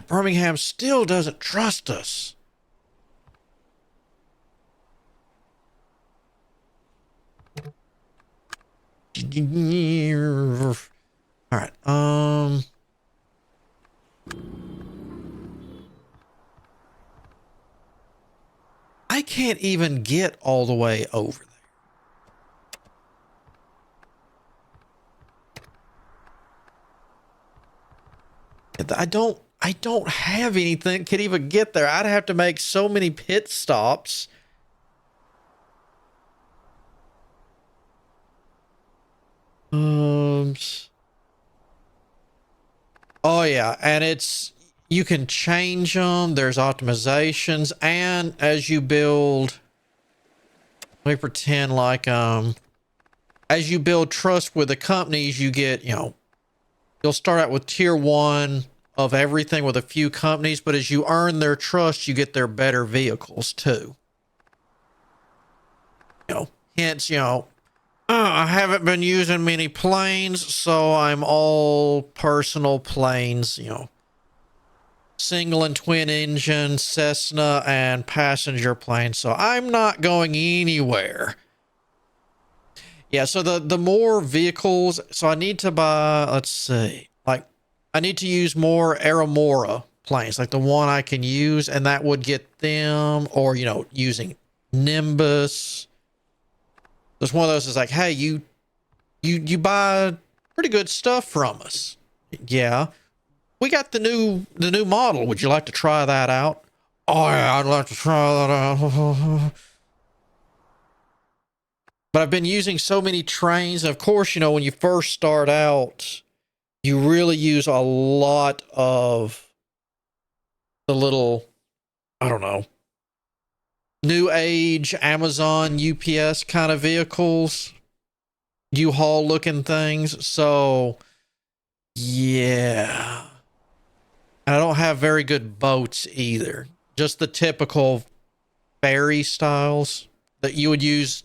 Birmingham still doesn't trust us. All right. I can't even get all the way over there. I don't have anything could even get there. I'd have to make so many pit stops. Um Oh yeah, and you can change them. There's optimizations, and as you build, let me pretend like as you build trust with the companies, you get, you'll start out with tier 1 of everything with a few companies, but as you earn their trust, you get their better vehicles too. Hence, I haven't been using many planes, so I'm all personal planes, single and twin engine Cessna and passenger planes. So I'm not going anywhere. Yeah, so the more vehicles, so I need to buy, let's see, like I need to use more Aramora planes, like the one I can use, and that would get them, or using Nimbus. There's one of those is like, hey, you buy pretty good stuff from us. Yeah. We got the new model. Would you like to try that out? Oh yeah, I'd like to try that out. But I've been using so many trains. And of course, when you first start out, you really use a lot of the little, I don't know, new age Amazon UPS kind of vehicles, U-Haul looking things. So yeah. And I don't have very good boats either. Just the typical ferry styles that you would use.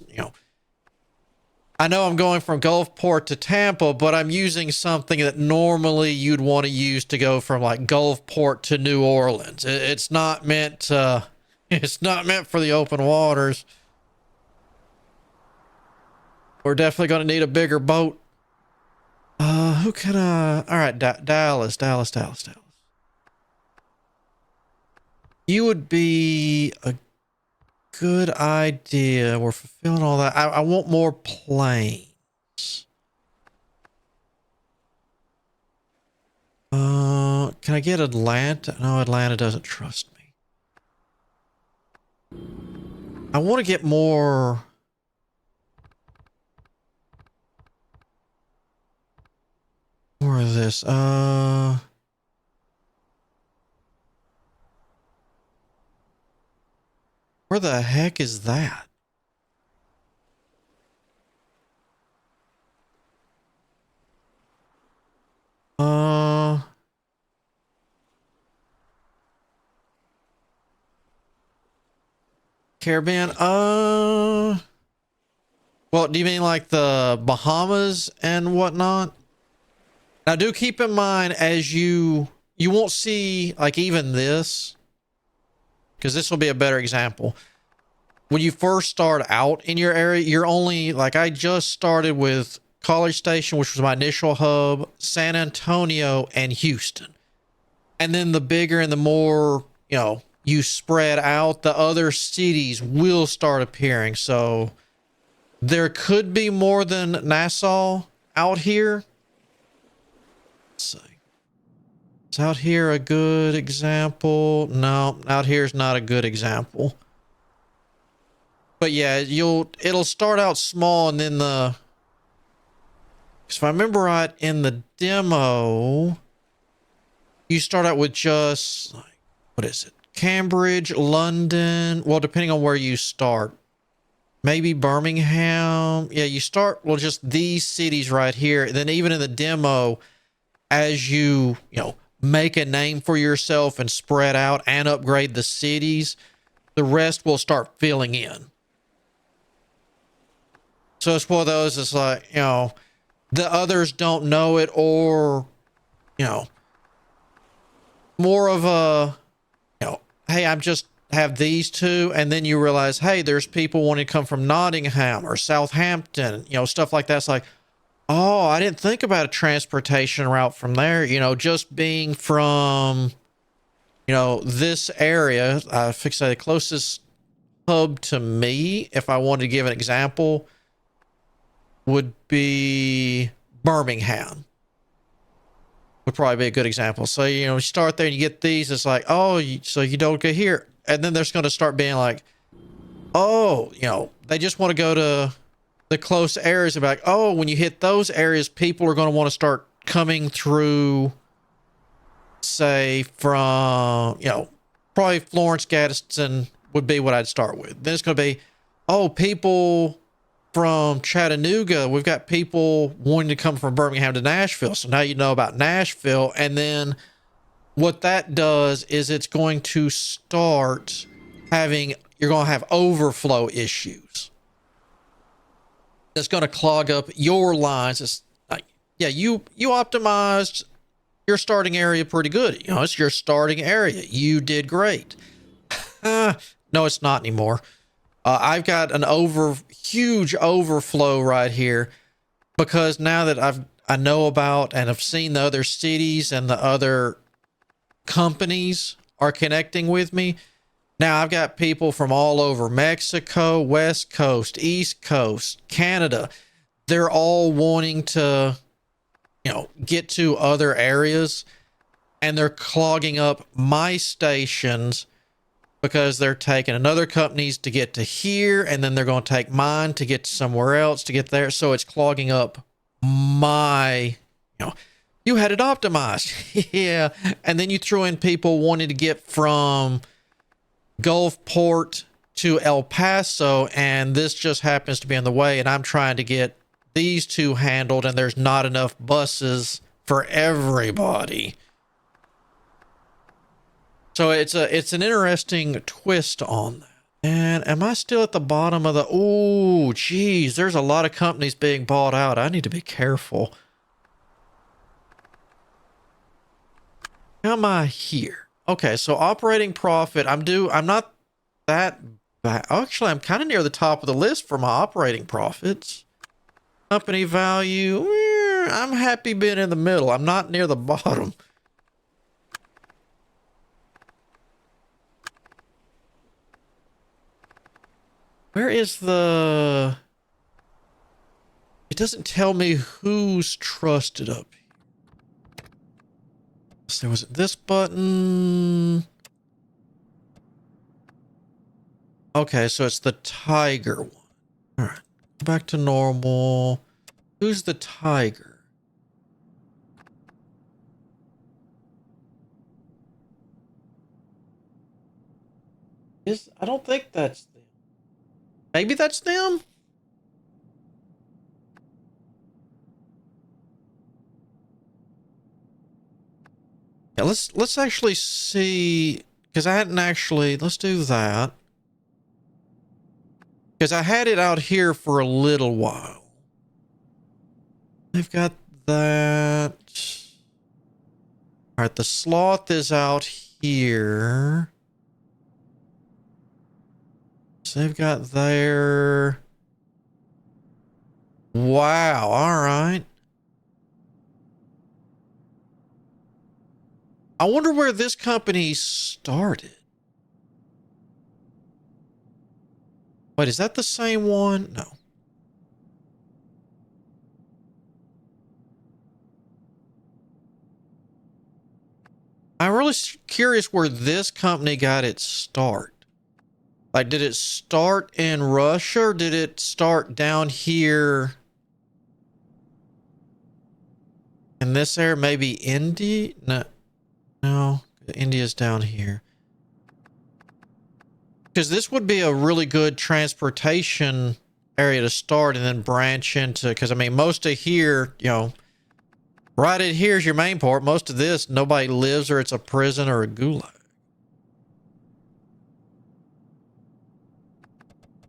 I know I'm going from Gulfport to Tampa, but I'm using something that normally you'd want to use to go from like Gulfport to New Orleans. It's not meant to, it's not meant for the open waters. We're definitely going to need a bigger boat. Who can I? All right, Dallas. You would be a good idea. We're fulfilling all that. I want more planes. Can I get Atlanta? No, Atlanta doesn't trust me. I want to get more. More of this. Where the heck is that? Uh, Caribbean. Well, do you mean like the Bahamas and whatnot? Now, do keep in mind as you won't see like even this, because this will be a better example. When you first start out in your area, you're only like I just started with College Station, which was my initial hub, San Antonio, and Houston. And then the bigger and the more, you spread out, the other cities will start appearing. So there could be more than Nassau out here. Let's see. Is out here a good example? No, out here is not a good example. But yeah, it'll start out small, and then if I remember right, in the demo, you start out with just like, what is it? Cambridge, London. Well, depending on where you start, maybe Birmingham. Yeah, you start, well, just these cities right here. And then even in the demo, as you make a name for yourself and spread out and upgrade the cities, the rest will start filling in. So it's one of those, it's like, the others don't know it, or, you know, more of a, hey, I'm just have these two, and then you realize, hey, there's people wanting to come from Nottingham or Southampton, stuff like that. It's like, oh, I didn't think about a transportation route from there. Just being from, this area. I fixed the closest hub to me, if I wanted to give an example, would be Birmingham. Would probably be a good example. So, you start there and you get these. It's like, oh, so you don't go here. And then there's going to start being like, oh, they just want to go to the close areas. About like, oh, when you hit those areas, people are going to want to start coming through, say, from, probably Florence, Gadsden would be what I'd start with. Then it's going to be, oh, people from Chattanooga. We've got people wanting to come from Birmingham to Nashville. So now you know about Nashville. And then what that does is it's going to start you're going to have overflow issues. It's going to clog up your lines. It's like, yeah, you optimized your starting area pretty good. It's your starting area. You did great. No, it's not anymore. I've got an huge overflow right here because now that I know about and have seen the other cities and the other companies are connecting with me. Now I've got people from all over Mexico, West Coast, East Coast, Canada. They're all wanting to, get to other areas, and they're clogging up my stations because they're taking another company's to get to here, and then they're going to take mine to get to somewhere else to get there. So it's clogging up my, you had it optimized. Yeah. And then you throw in people wanting to get from Gulfport to El Paso, and this just happens to be in the way, and I'm trying to get these two handled, and there's not enough buses for everybody. So it's an interesting twist on that. And am I still at the bottom of the... Oh, geez, there's a lot of companies being bought out. I need to be careful. How am I here? Okay, so operating profit. I'm not that bad. Actually, I'm kind of near the top of the list for my operating profits. Company value. I'm happy being in the middle. I'm not near the bottom. Where is the... It doesn't tell me who's trusted up here. So was it this button? Okay, so it's the Tiger one. All right, back to normal. Who's the Tiger? I don't think that's them. Maybe that's them? Yeah, let's actually see, because I hadn't actually... Let's do that. Because I had it out here for a little while. They've got that. All right, the Sloth is out here. So they've got their... Wow, all right. I wonder where this company started. Wait, is that the same one? No. I'm really curious where this company got its start. Like, did it start in Russia, or did it start down here in this area? Maybe India? No, India's down here. Because this would be a really good transportation area to start and then branch into, because I mean, most of here, right in here's your main port. Most of this, nobody lives, or it's a prison or a gulag.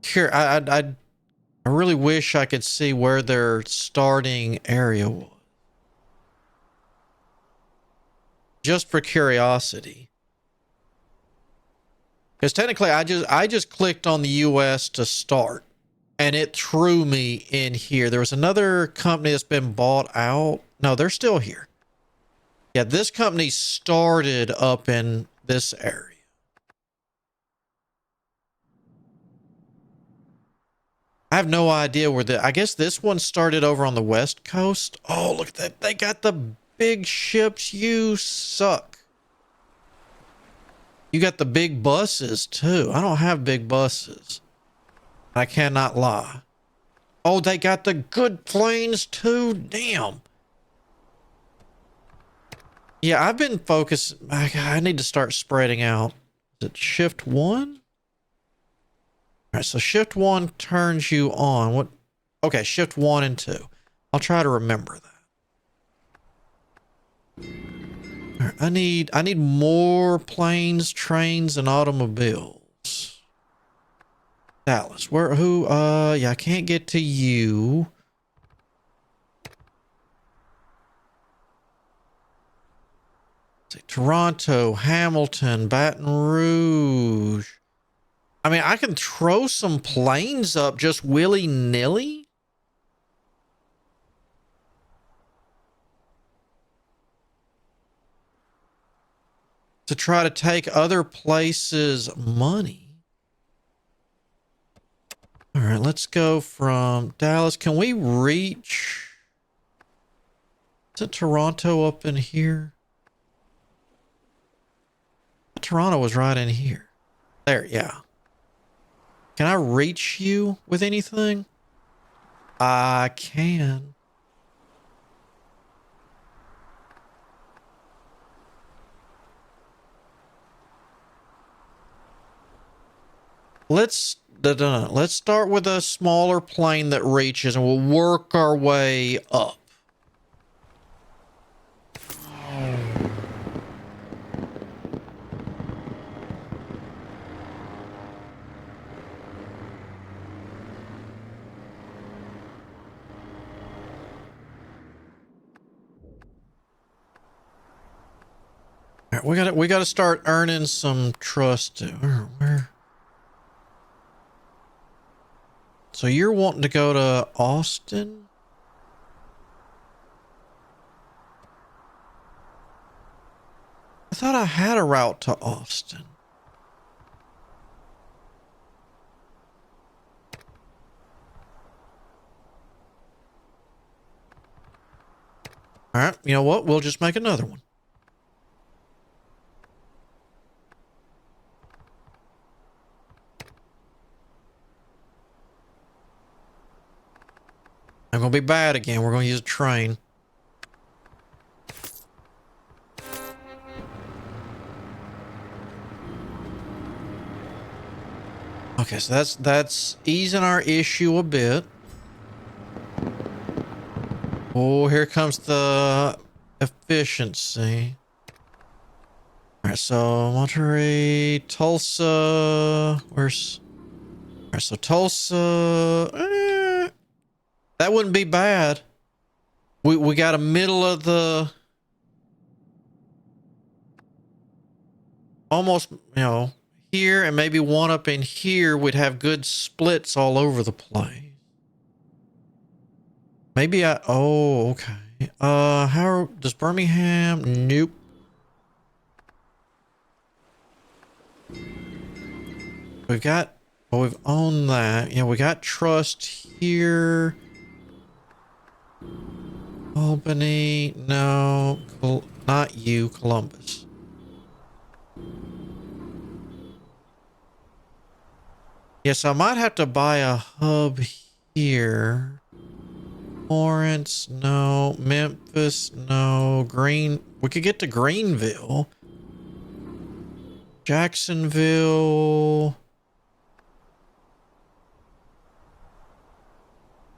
Here, I really wish I could see where their starting area was. just for curiosity. Because technically I just clicked on the US to start and it threw me in here. There was another company that's been bought out. No, they're still here. Yeah, this company started up in this area. I have no idea where I guess this one started over on the West Coast. Oh, look at that. They got the big ships. You suck. You got the big buses too. I don't have big buses. I cannot lie. Oh, they got the good planes too. Damn. Yeah, I've been focused. I need to start spreading out. Is it shift one? All right, so shift one turns you on. What? Okay, shift one and two. I'll try to remember that. All right, I need more planes, trains, and automobiles. Dallas, yeah, I can't get to you. Let's see, Toronto, Hamilton, Baton Rouge. I mean, I can throw some planes up just willy-nilly. To try to take other places' money. All right, let's go from Dallas. Can we reach... Is it Toronto up in here? Toronto was right in here. There, yeah. Can I reach you with anything? I can. Let's start with a smaller plane that reaches and we'll work our way up. All right, we gotta start earning some trust. Where? So you're wanting to go to Austin? I thought I had a route to Austin. All right, you know what? We'll just make another one. I'm gonna be bad again. We're gonna use a train. Okay, so that's easing our issue a bit. Oh, here comes the efficiency. All right, so Monterey, Tulsa, where's... All right, so Tulsa, that wouldn't be bad. We got a middle of the... Almost, here and maybe one up in here. We'd have good splits all over the place. Maybe oh, okay. How does Birmingham? Nope. We've owned that. Yeah, we got trust here. Albany, no, not you, Columbus. Yes, I might have to buy a hub here. Lawrence, no. Memphis, no. We could get to Greenville. Jacksonville.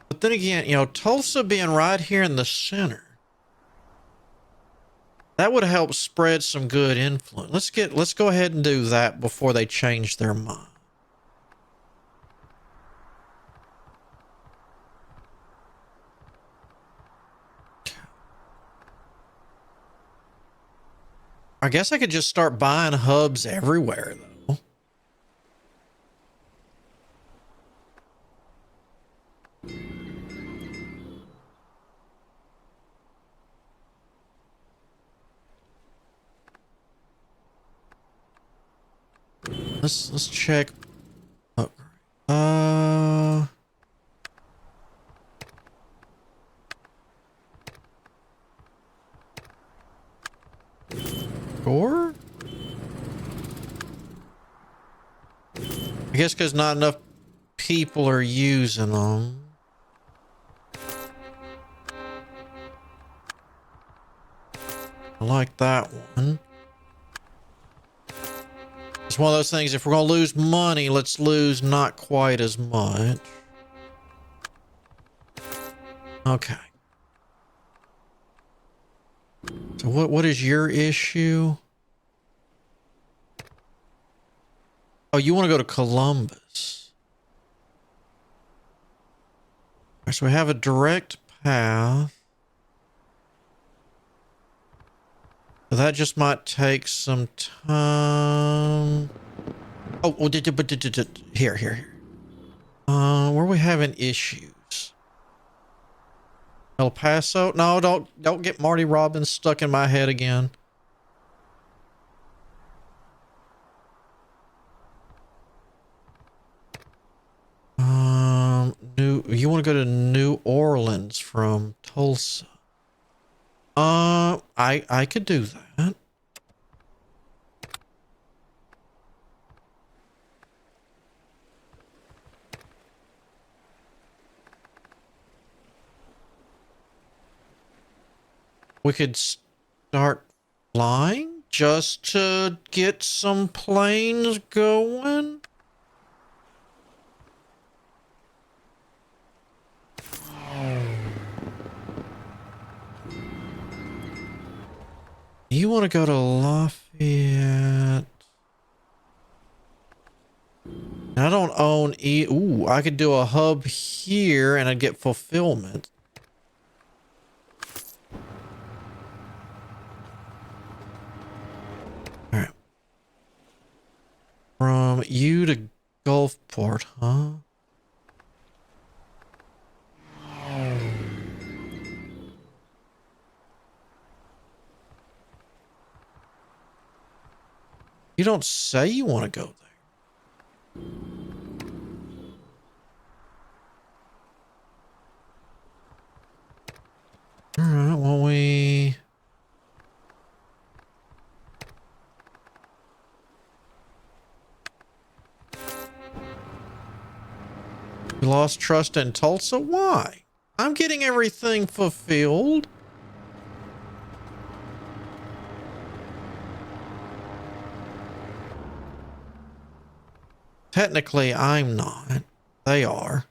But then again, Tulsa being right here in the center, that would help spread some good influence. Let's go ahead and do that before they change their mind. I guess I could just start buying hubs everywhere, though. Let's check. Oh, score? I guess because not enough people are using them. I like that one. It's one of those things, if we're going to lose money, let's lose not quite as much. Okay. So what is your issue? Oh, you want to go to Columbus. All right, so we have a direct path. So that just might take some time. Oh, well, here. Where are we having issues? El Paso? No, don't get Marty Robbins stuck in my head again. You want to go to New Orleans from Tulsa? I could do that. We could start flying just to get some planes going. You want to go to Lafayette? I don't own Ooh, I could do a hub here and I'd get fulfillment. All right. From you to Gulfport, huh? You don't say you want to go there. All right, well, we lost trust in Tulsa? Why? I'm getting everything fulfilled. Technically, I'm not. They are.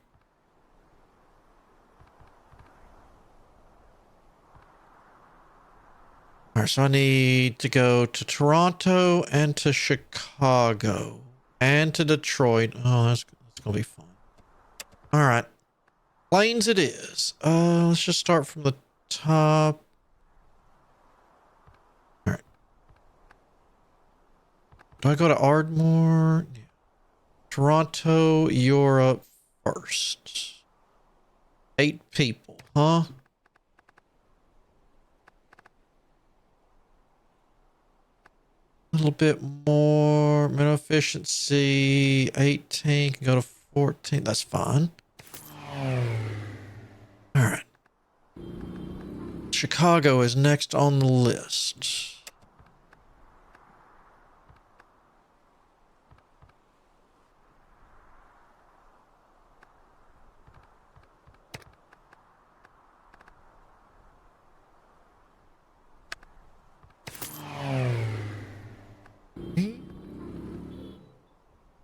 All right, so I need to go to Toronto and to Chicago and to Detroit. Oh, that's gonna be fun. All right, planes it is. Let's just start from the top. All right. Do I go to Ardmore? Yeah. Toronto, Europe first. 8 people, huh? A little bit more minimum efficiency. 18 can go to 14. That's fine. All right. Chicago is next on the list.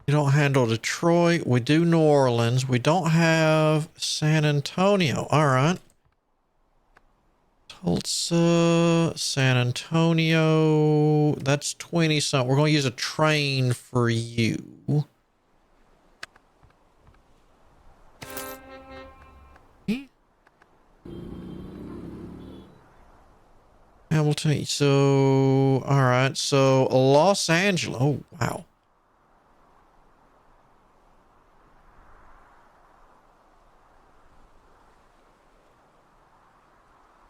We don't handle Detroit. We do New Orleans. We don't have San Antonio. All right. Tulsa, San Antonio. That's 20 something. We're going to use a train for you. Hamilton. So, all right. So Los Angeles. Oh, wow.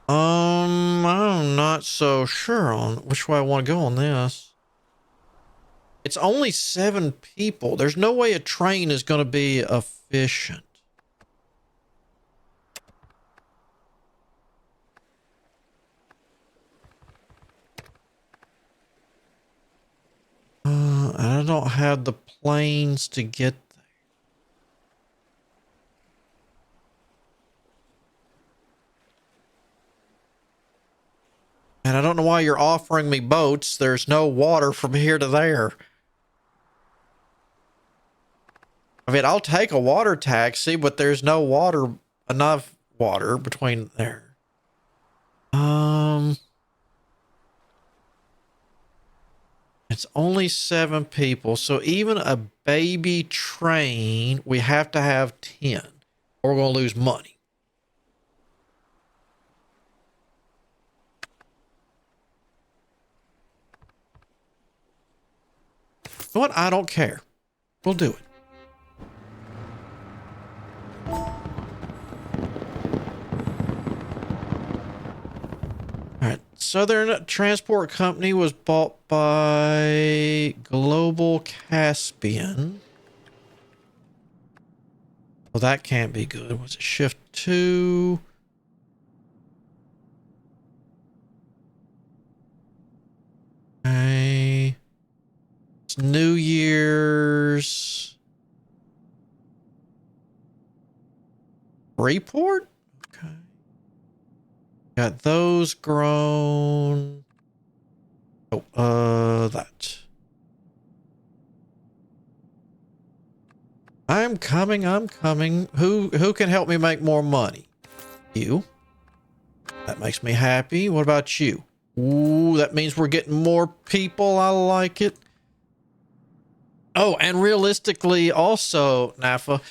I'm not so sure on which way I want to go on this. It's only 7 people. There's no way a train is going to be efficient. I don't have the planes to get there. And I don't know why you're offering me boats. There's no water from here to there. I mean, I'll take a water taxi, but there's no water, enough water between there. It's only 7 people, so even a baby train, we have to have 10, or we're going to lose money. You know what? I don't care. We'll do it. All right. Southern Transport Company was bought by Global Caspian. Well, that can't be good. Was it shift 2? Okay. It's New Year's. Freeport? Okay. Got those grown. Oh, that. I'm coming. Who can help me make more money? You. That makes me happy. What about you? Ooh, that means we're getting more people. I like it. Oh, and realistically also, Nafa,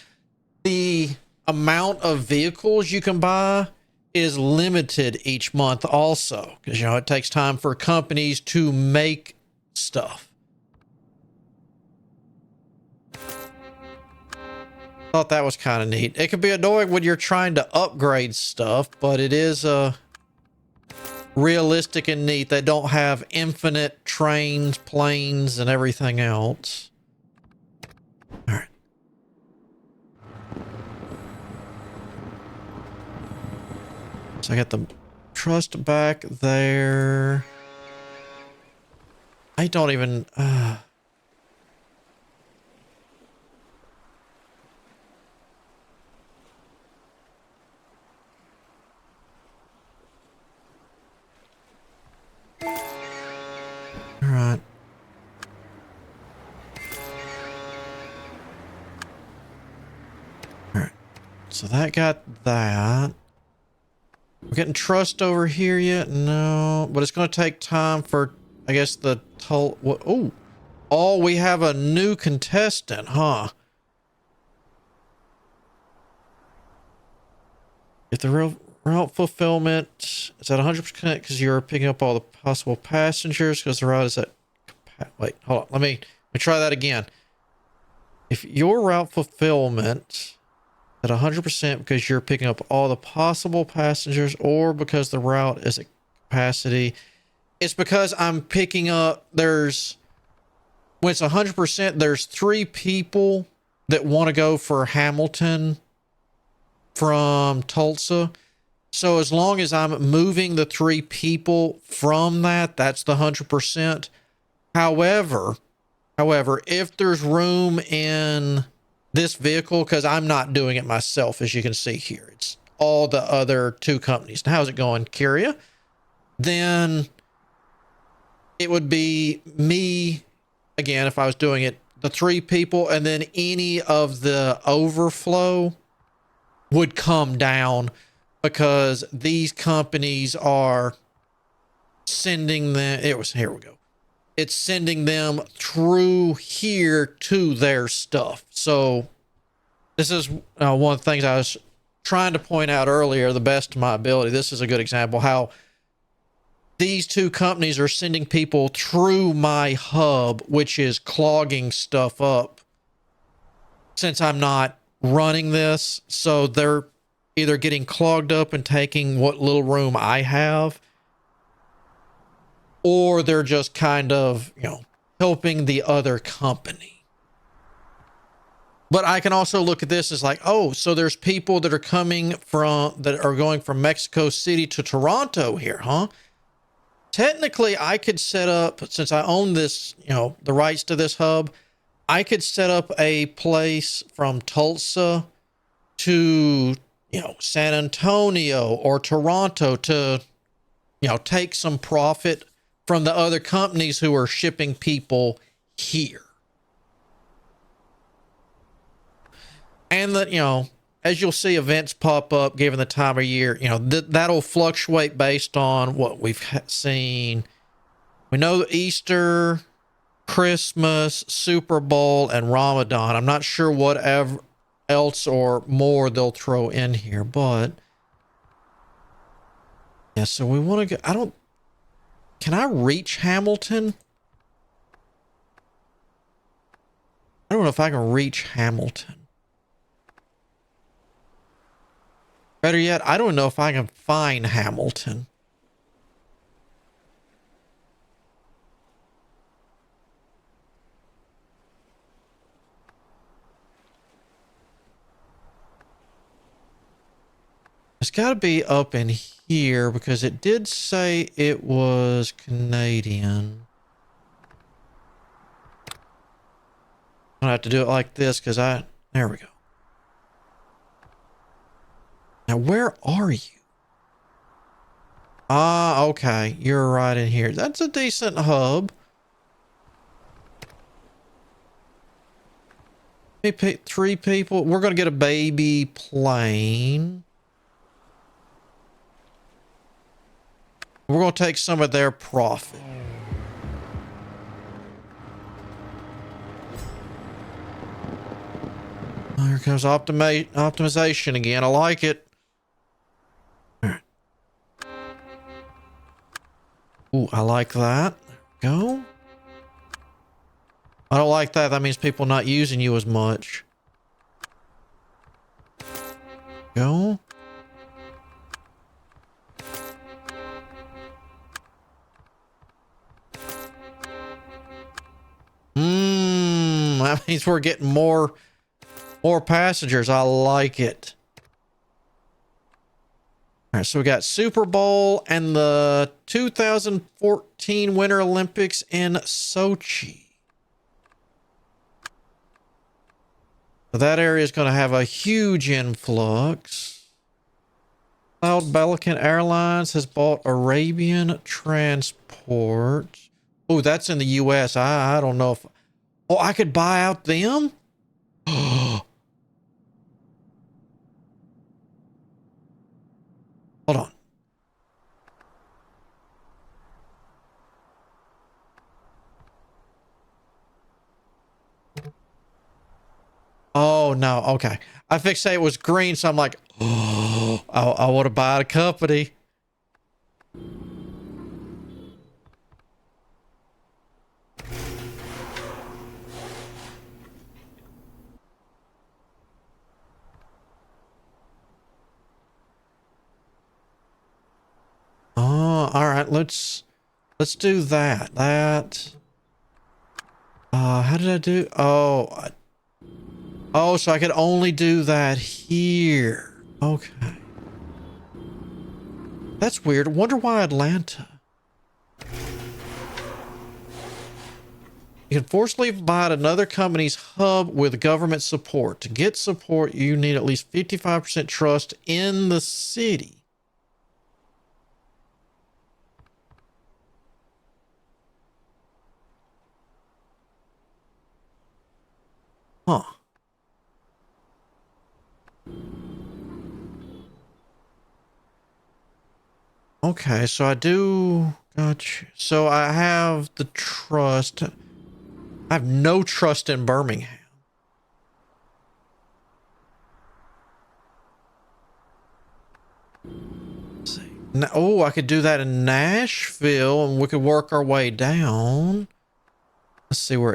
the amount of vehicles you can buy is limited each month also. Because, you know, it takes time for companies to make stuff. Thought that was kind of neat. It could be annoying when you're trying to upgrade stuff, but it is realistic and neat. They don't have infinite trains, planes, and everything else. All right. So I got the trust back there. I don't even... All right. All right. So that got that. We're getting trust over here yet? No. But it's going to take time for, I guess, the toll. Oh. Oh, we have a new contestant, huh? If the real route fulfillment is at 100% because you're picking up all the possible passengers because the route is at... Wait, hold on. Let me try that again. If your route fulfillment at 100% because you're picking up all the possible passengers or because the route is at capacity, it's because I'm picking up... When it's 100%, there's 3 people that want to go for Hamilton from Tulsa. So as long as I'm moving the 3 people from that, that's the 100%. However, if there's room in this vehicle, because I'm not doing it myself, as you can see here, it's all the other 2 companies. Now, how's it going, Kyria? Then it would be me, again, if I was doing it, the 3 people, and then any of the overflow would come down because these companies are sending them. Here we go. It's sending them through here to their stuff. So this is one of the things I was trying to point out earlier, the best of my ability. This is a good example how these two companies are sending people through my hub, which is clogging stuff up since I'm not running this. So they're either getting clogged up and taking what little room I have, or they're just kind of, helping the other company. But I can also look at this as like, oh, so there's people that are going from Mexico City to Toronto here, huh? Technically, I could set up, since I own this, the rights to this hub, I could set up a place from Tulsa to, San Antonio or Toronto to, take some profit from the other companies who are shipping people here. And that, as you'll see events pop up given the time of year, that'll fluctuate based on what we've seen. We know Easter, Christmas, Super Bowl, and Ramadan. I'm not sure whatever else or more they'll throw in here, but yeah, so we want to go. Can I reach Hamilton? I don't know if I can reach Hamilton. Better yet, I don't know if I can find Hamilton. It's got to be up in here because it did say it was Canadian. I'm gonna have to do it like this because there we go. Now, where are you? Ah, okay. You're right in here. That's a decent hub. We picked 3 people. We're going to get a baby plane. We're going to take some of their profit. Oh, here comes optimization again. I like it. Ooh, I like that. Go. I don't like that. That means people not using you as much. Go. That means we're getting more passengers. I like it. All right, so we got Super Bowl and the 2014 Winter Olympics in Sochi. So that area is going to have a huge influx. Cloud Pelican Airlines has bought Arabian Transport. Oh, that's in the U.S. I don't know if... Oh, I could buy out them? Hold on. Oh, no. Okay. I fixed it was green, so I'm like, oh, I want to buy a company. Oh, all right. Let's do that. How did I do? Oh, so I could only do that here. Okay. That's weird. Wonder why Atlanta. You can forcibly buy another company's hub with government support. To get support, you need at least 55% trust in the city. Huh. Okay, so I do... Gotcha. So I have the trust. I have no trust in Birmingham. Let's see. Oh, I could do that in Nashville and we could work our way down. Let's see where it